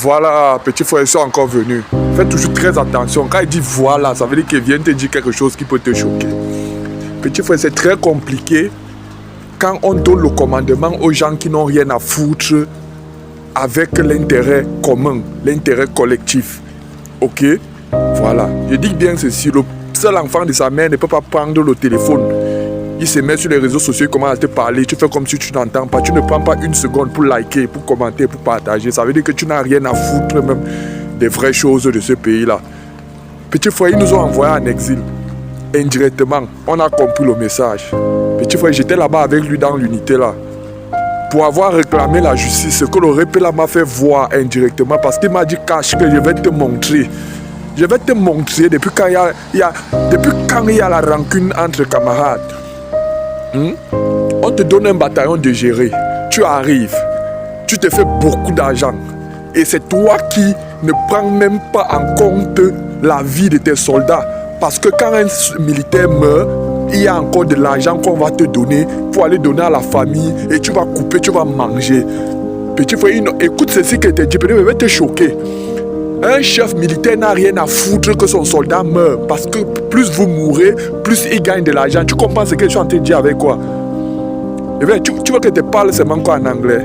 Voilà, petit frère, ils sont encore venus. Fais toujours très attention. Quand il dit voilà, ça veut dire qu'il vient te dire quelque chose qui peut te choquer. Petit frère, c'est très compliqué quand on donne le commandement aux gens qui n'ont rien à foutre avec l'intérêt commun, l'intérêt collectif. Ok? Voilà. Je dis bien ceci, le seul enfant de sa mère ne peut pas prendre le téléphone. Il se met sur les réseaux sociaux, il commence à te parler, tu fais comme si tu n'entends pas. Tu ne prends pas une seconde pour liker, pour commenter, pour partager. Ça veut dire que tu n'as rien à foutre même des vraies choses de ce pays-là. Petit frère, ils nous ont envoyés en exil. Indirectement, on a compris le message. Petit frère, j'étais là-bas avec lui dans l'unité là. Pour avoir réclamé la justice, ce que le répé là m'a fait voir indirectement, parce qu'il m'a dit cache que je vais te montrer. Je vais te montrer depuis quand il y a la rancune entre camarades. On te donne un bataillon de gérer. Tu arrives, tu te fais beaucoup d'argent. Et c'est toi qui ne prends même pas en compte la vie de tes soldats. Parce que quand un militaire meurt, il y a encore de l'argent qu'on va te donner pour aller donner à la famille. Et tu vas couper, tu vas manger. Petit frère, écoute ceci que je te dis, peut-être je vais te choquer. Un chef militaire n'a rien à foutre que son soldat meure. Parce que plus vous mourrez, plus il gagne de l'argent. Tu comprends ce que je suis en train de dire avec quoi? Tu veux que je te parle seulement quoi en anglais?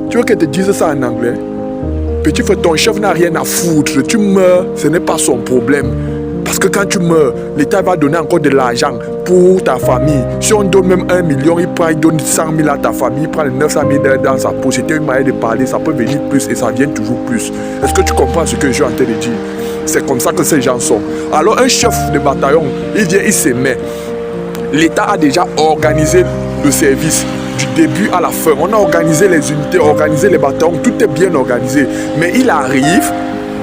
Tu veux que je te dise ça en anglais? Petit frère, ton chef n'a rien à foutre. Tu meurs, ce n'est pas son problème. Parce que quand tu meurs, l'État va donner encore de l'argent pour ta famille. Si on donne même 1 million, il donne 100 000 à ta famille, il prend les 900 000 dans sa poche. C'était une manière de parler, ça peut venir plus et ça vient toujours plus. Est-ce que tu comprends ce que je suis en train de dire? C'est comme ça que ces gens sont. Alors un chef de bataillon, il vient, il se met. L'État a déjà organisé le service du début à la fin. On a organisé les unités, organisé les bataillons, tout est bien organisé. Mais il arrive,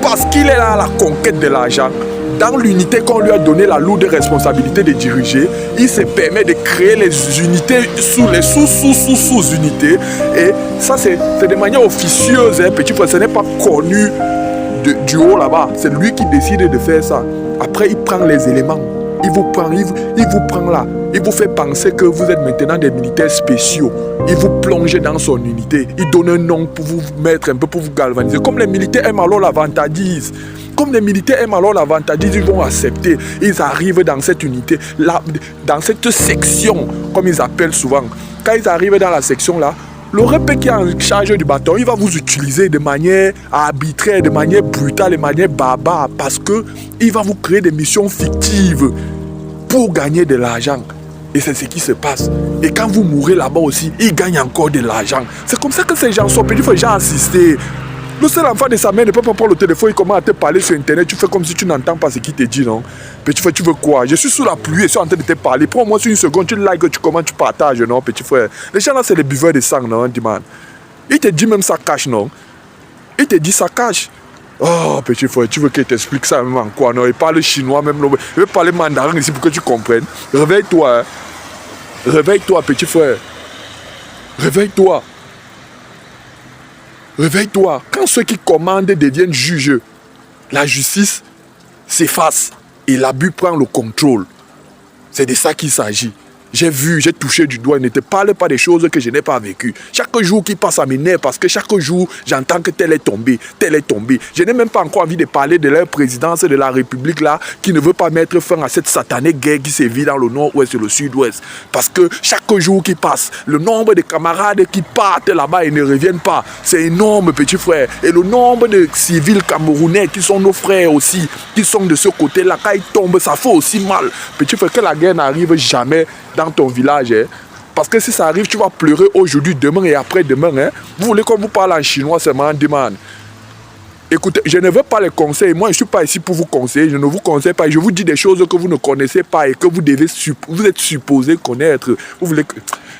parce qu'il est là à la conquête de l'argent, dans l'unité qu'on lui a donné la lourde responsabilité de diriger, il se permet de créer les unités sous les sous-unités. Et ça, c'est de manière officieuse, hein, petit frère, ce n'est pas connu du haut là-bas. C'est lui qui décide de faire ça. Après, il prend les éléments. Il vous prend là. Il vous fait penser que vous êtes maintenant des militaires spéciaux. Il vous plonge dans son unité. Il donne un nom pour vous mettre un peu, pour vous galvaniser. Comme les militaires aiment alors l'avantagise. Comme les militaires aiment alors l'avantagise, ils vont accepter. Ils arrivent dans cette unité, là, dans cette section, comme ils appellent souvent. Quand ils arrivent dans la section là, le répé qui est en charge du bâton, il va vous utiliser de manière arbitraire, de manière brutale, de manière barbare, parce qu'il va vous créer des missions fictives pour gagner de l'argent. Et c'est ce qui se passe. Et quand vous mourrez là-bas aussi, ils gagnent encore de l'argent. C'est comme ça que ces gens sont. Il faut déjà assister. Le seul enfant de sa mère ne peut pas prendre le téléphone, il commence à te parler sur internet, tu fais comme si tu n'entends pas ce qu'il te dit, non? Petit frère, tu veux quoi? Je suis sous la pluie et je suis en train de te parler. Prends-moi sur une seconde, tu likes, tu commentes, tu partages, non, petit frère? Les gens là, c'est les buveurs de sang, non, man. Il te dit même ça cache, non? Il te dit ça cache. Oh, petit frère, tu veux qu'il t'explique ça même en quoi, non? Il parle chinois même, il veut parler mandarin ici pour que tu comprennes. Réveille-toi, hein. Réveille-toi, petit frère. Réveille-toi. Réveille-toi. Quand ceux qui commandent deviennent juges, la justice s'efface et l'abus prend le contrôle. C'est de ça qu'il s'agit. J'ai vu, j'ai touché du doigt, ne te parle pas des choses que je n'ai pas vécues. Chaque jour qui passe à m'énerve parce que chaque jour, j'entends que tel est tombé, tel est tombé. Je n'ai même pas encore envie de parler de leur présidence de la République là, qui ne veut pas mettre fin à cette satanée guerre qui sévit dans le nord-ouest et le sud-ouest. Parce que chaque jour qui passe, le nombre de camarades qui partent là-bas et ne reviennent pas, c'est énorme, petit frère. Et le nombre de civils camerounais qui sont nos frères aussi, qui sont de ce côté-là, quand ils tombent, ça fait aussi mal. Petit frère, que la guerre n'arrive jamais dans ton village, hein. Parce que si ça arrive, tu vas pleurer aujourd'hui, demain et après-demain, hein. Vous voulez qu'on vous parle en chinois, c'est ma demande. Écoutez, je ne veux pas les conseils. Moi, je ne suis pas ici pour vous conseiller. Je ne vous conseille pas. Je vous dis des choses que vous ne connaissez pas et que vous êtes supposé connaître. Vous voulez que...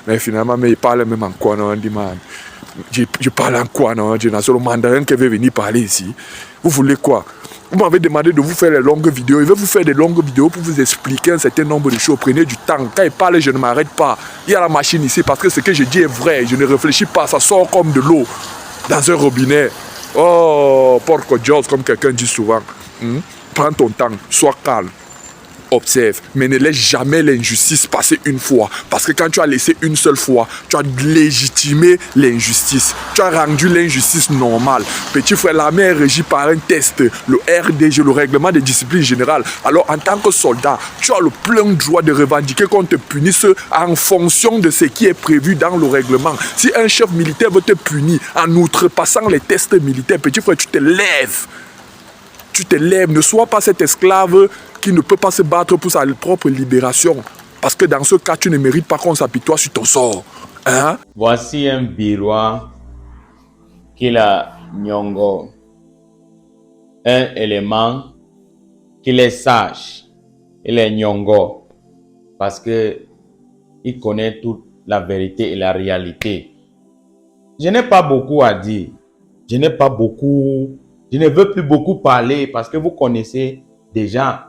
Mais finalement, il parle même en quoi, non, demande. Je parle en quoi, non? C'est le mandarin qui veut venir parler ici. Vous voulez quoi? Vous m'avez demandé de vous faire les longues vidéos. Je vais vous faire des longues vidéos pour vous expliquer un certain nombre de choses. Prenez du temps. Quand il parle, je ne m'arrête pas. Il y a la machine ici parce que ce que je dis est vrai. Je ne réfléchis pas. Ça sort comme de l'eau dans un robinet. Oh, porco Dios, comme quelqu'un dit souvent. Prends ton temps. Sois calme. Observe, mais ne laisse jamais l'injustice passer une fois. Parce que quand tu as laissé une seule fois, tu as légitimé l'injustice. Tu as rendu l'injustice normale. Petit frère, l'armée est régie par un test, le RDG, le règlement de discipline générale. Alors, en tant que soldat, tu as le plein droit de revendiquer qu'on te punisse en fonction de ce qui est prévu dans le règlement. Si un chef militaire veut te punir en outrepassant les tests militaires, petit frère, tu te lèves. Tu te lèves, ne sois pas cet esclave qui ne peut pas se battre pour sa propre libération. Parce que dans ce cas, tu ne mérites pas qu'on s'apitoie sur ton sort. Hein? Voici un Birois qu'il a Nyongo. Un élément qu'il est sage. Il est Nyongo. Parce que il connaît toute la vérité et la réalité. Je n'ai pas beaucoup à dire. Je ne veux plus beaucoup parler parce que vous connaissez déjà.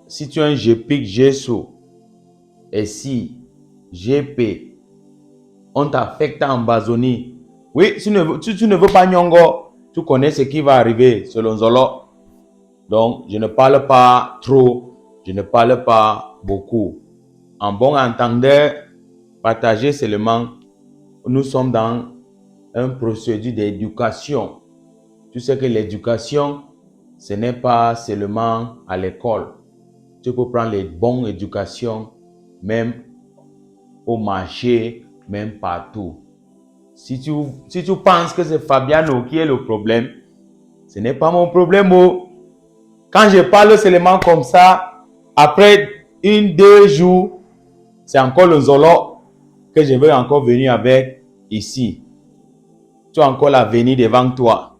Si tu es un GPIC, GSO, et si GP, on t'affecte en Bazonie. Oui, si tu ne veux pas Nyongo, tu connais ce qui va arriver selon Zolo. Donc, je ne parle pas trop, je ne parle pas beaucoup. En bon entendeur, partager seulement, nous sommes dans un procédure d'éducation. Tu sais que l'éducation, ce n'est pas seulement à l'école. Tu peux prendre les bonnes éducations, même au marché, même partout. Si tu penses que c'est Fabiano qui est le problème, ce n'est pas mon problème. Quand je parle seulement comme ça, après 1-2 jours, c'est encore le Zolo que je veux encore venir avec ici. Tu as encore l'avenir devant toi.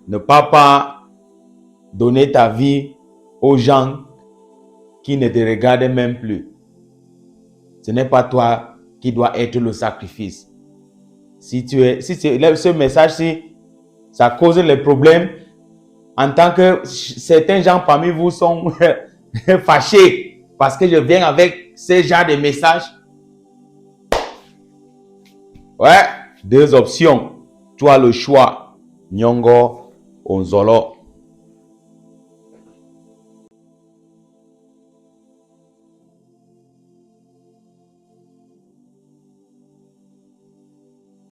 Ne pas donner ta vie aux gens qui ne te regardent même plus. Ce n'est pas toi qui dois être le sacrifice. Ce message-ci, ça cause les problèmes en tant que certains gens parmi vous sont fâchés parce que je viens avec ce genre de messages. Ouais, 2 options. Tu as le choix. Nyongo ou Nzolo.